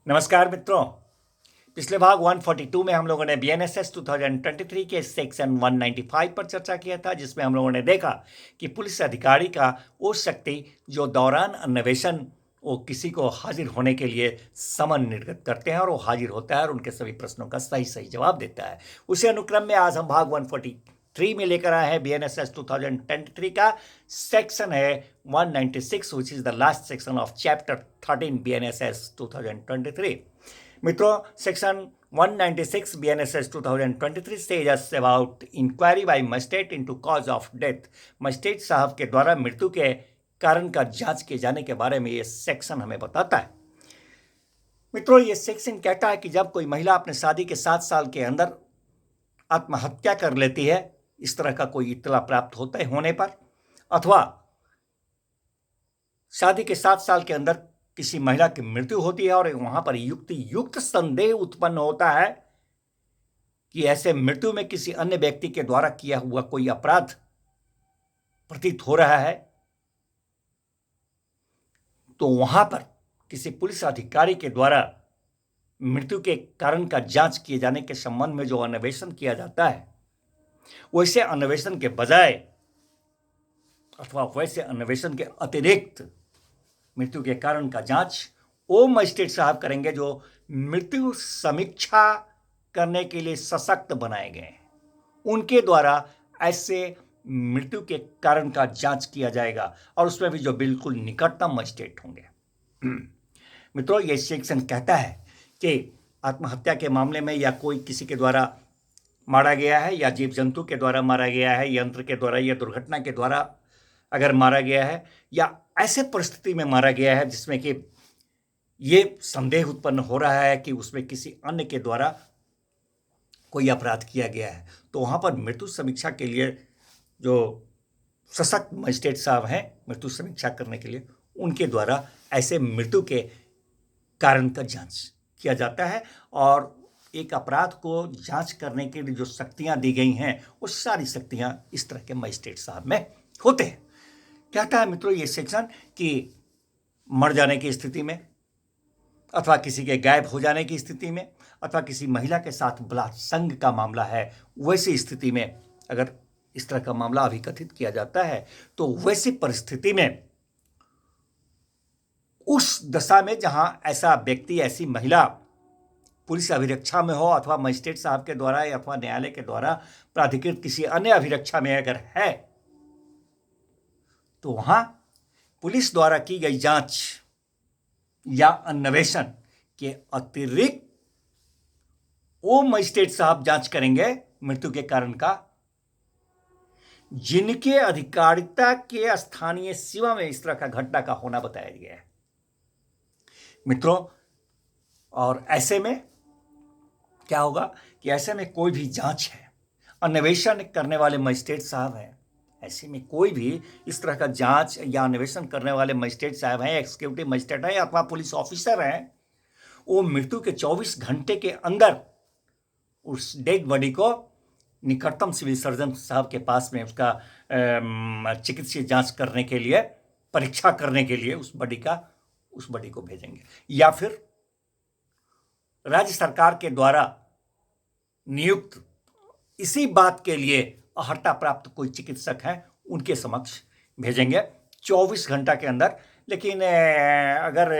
नमस्कार मित्रों। पिछले भाग 142 में हम लोगों ने बीएनएसएस 2023 के सेक्शन 195 पर चर्चा किया था, जिसमें हम लोगों ने देखा कि पुलिस अधिकारी का वो शक्ति जो दौरान अन्वेषण वो किसी को हाजिर होने के लिए समन निर्गत करते हैं और वो हाजिर होता है और उनके सभी प्रश्नों का सही सही जवाब देता है। उसी अनुक्रम में आज हम भाग 143 में लेकर आए हैं बीएनएसएस 2023 का सेक्शन है 196, which is the last section of chapter 13 BNSS 2023। मित्रों, section 196 BNSS 2023 says us about inquiry by magistrate into cause of death। Magistrate साहब के द्वारा मृत्यु के कारण का जांच किए जाने के बारे में ये सेक्शन हमें बताता है। मित्रों, ये सेक्शन कहता है कि जब कोई महिला अपने शादी के 7 साल के अंदर आत्महत्या कर लेती है, इस तरह का कोई इत्तला प्राप्त होता है होने पर, अथवा शादी के 7 साल के अंदर किसी महिला की मृत्यु होती है और वहां पर युक्त संदेह उत्पन्न होता है कि ऐसे मृत्यु में किसी अन्य व्यक्ति के द्वारा किया हुआ कोई अपराध प्रतीत हो रहा है, तो वहां पर किसी पुलिस अधिकारी के द्वारा मृत्यु के कारण का जांच किए जाने के संबंध में जो अन्वेषण किया जाता है, वैसे अन्वेषण के बजाय अथवा वैसे अन्वेषण के अतिरिक्त मृत्यु के कारण का जांच वो मजिस्ट्रेट साहब करेंगे जो मृत्यु समीक्षा करने के लिए सशक्त बनाए गए हैं। उनके द्वारा ऐसे मृत्यु के कारण का जांच किया जाएगा और उसमें भी जो बिल्कुल निकटतम मजिस्ट्रेट होंगे। मित्रों, ये सेक्शन कहता है कि आत्महत्या के मामले में या कोई किसी के द्वारा मारा गया है या जीव जंतु के द्वारा मारा गया है, यंत्र के द्वारा या दुर्घटना के द्वारा अगर मारा गया है या ऐसे परिस्थिति में मारा गया है जिसमें कि ये संदेह उत्पन्न हो रहा है कि उसमें किसी अन्य के द्वारा कोई अपराध किया गया है, तो वहाँ पर मृत्यु समीक्षा के लिए जो सशक्त मजिस्ट्रेट साहब हैं मृत्यु समीक्षा करने के लिए, उनके द्वारा ऐसे मृत्यु के कारण का जांच किया जाता है। और एक अपराध को जांच करने के लिए जो शक्तियाँ दी गई हैं, वो सारी शक्तियाँ इस तरह के मजिस्ट्रेट साहब में होते हैं। कहता है मित्रों ये सेक्शन कि मर जाने की स्थिति में अथवा किसी के गायब हो जाने की स्थिति में अथवा किसी महिला के साथ बलात्संग का मामला है, वैसी स्थिति में अगर इस तरह का मामला अभिकथित किया जाता है, तो वैसी परिस्थिति में उस दशा में जहां ऐसा व्यक्ति ऐसी महिला पुलिस अभिरक्षा में हो अथवा मजिस्ट्रेट साहब के द्वारा या अथवा न्यायालय के द्वारा प्राधिकृत किसी अन्य अभिरक्षा में अगर है, तो वहां पुलिस द्वारा की गई जांच या अन्वेषण के अतिरिक्त वो मजिस्ट्रेट साहब जांच करेंगे मृत्यु के कारण का जिनके अधिकारिता के स्थानीय सीमा में इस तरह का घटना का होना बताया गया है। मित्रों, और ऐसे में क्या होगा कि ऐसे में कोई भी जांच है, अन्वेषण करने वाले मजिस्ट्रेट साहब हैं, ऐसे में कोई भी इस तरह का जांच या अन्वेषण करने वाले मजिस्ट्रेट साहब हैं, एग्जीक्यूटिव मजिस्ट्रेट हैं अथवा पुलिस ऑफिसर हैं, वो मृत्यु के 24 घंटे के अंदर उस डेड बॉडी को निकटतम सिविल सर्जन साहब के पास में उसका चिकित्सीय जांच करने के लिए, परीक्षा करने के लिए उस बॉडी को भेजेंगे, या फिर राज्य सरकार के द्वारा नियुक्त इसी बात के लिए अहर्ता प्राप्त कोई चिकित्सक हैं उनके समक्ष भेजेंगे 24 घंटा के अंदर। लेकिन अगर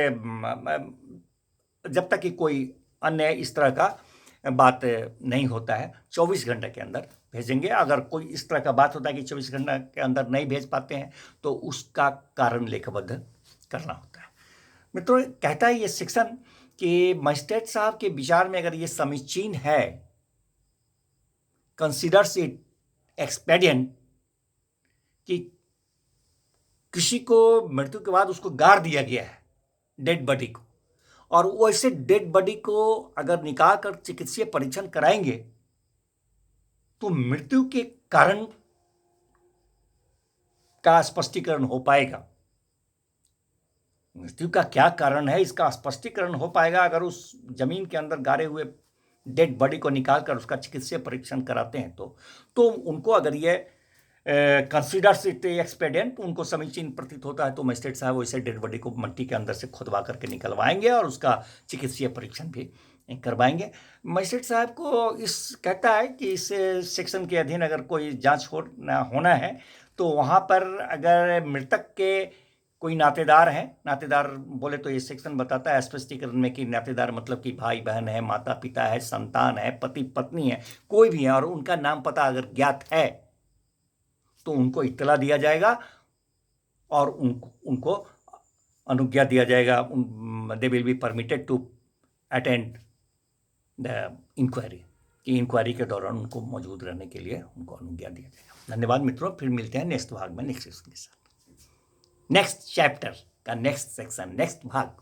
जब तक कि कोई अन्य इस तरह का बात नहीं होता है, 24 घंटे के अंदर भेजेंगे। अगर कोई इस तरह का बात होता है कि 24 घंटे के अंदर नहीं भेज पाते हैं, तो उसका कारण लेखबद्ध करना होता है। मित्रों, कहता है ये सेक्शन कि मजिस्ट्रेट साहब के विचार में अगर ये समीचीन है, कंसिडर्स इट एक्सपेडिएंट, कि किसी को मृत्यु के बाद उसको गाड़ दिया गया है डेड बॉडी को, और वैसे डेड बॉडी को अगर निकाल कर चिकित्सीय परीक्षण कराएंगे तो मृत्यु के कारण का स्पष्टीकरण हो पाएगा। मृत्यु का क्या कारण है इसका स्पष्टीकरण हो पाएगा अगर उस जमीन के अंदर गाड़े हुए डेड बॉडी को निकालकर उसका चिकित्सीय परीक्षण कराते हैं तो उनको अगर ये कंसिडर्स इट एक्सपेडिएंट, उनको समीचीन प्रतीत होता है तो मजिस्ट्रेट साहब वैसे डेड बॉडी को मट्टी के अंदर से खुदवा करके निकलवाएंगे और उसका चिकित्सीय परीक्षण भी करवाएंगे। मजिस्ट्रेट साहब को इस कहता है कि इस सेक्शन के अधीन अगर कोई जांच होना है तो वहाँ पर अगर मृतक के कोई नातेदार हैं, नातेदार बोले तो ये सेक्शन बताता है स्पष्टीकरण में कि नातेदार मतलब कि भाई बहन है, माता पिता है, संतान है, पति पत्नी है, कोई भी है और उनका नाम पता अगर ज्ञात है तो उनको इत्तला दिया जाएगा और उनको अनुज्ञा दिया जाएगा, they will be permitted to attend the inquiry, कि इंक्वायरी के दौरान उनको मौजूद रहने के लिए उनको अनुज्ञा दिया जाएगा। धन्यवाद मित्रों, फिर मिलते हैं नेक्स्ट भाग में नेक्स्ट सेक्शन के साथ, नेक्स्ट चैप्टर का नेक्स्ट सेक्शन, नेक्स्ट भाग।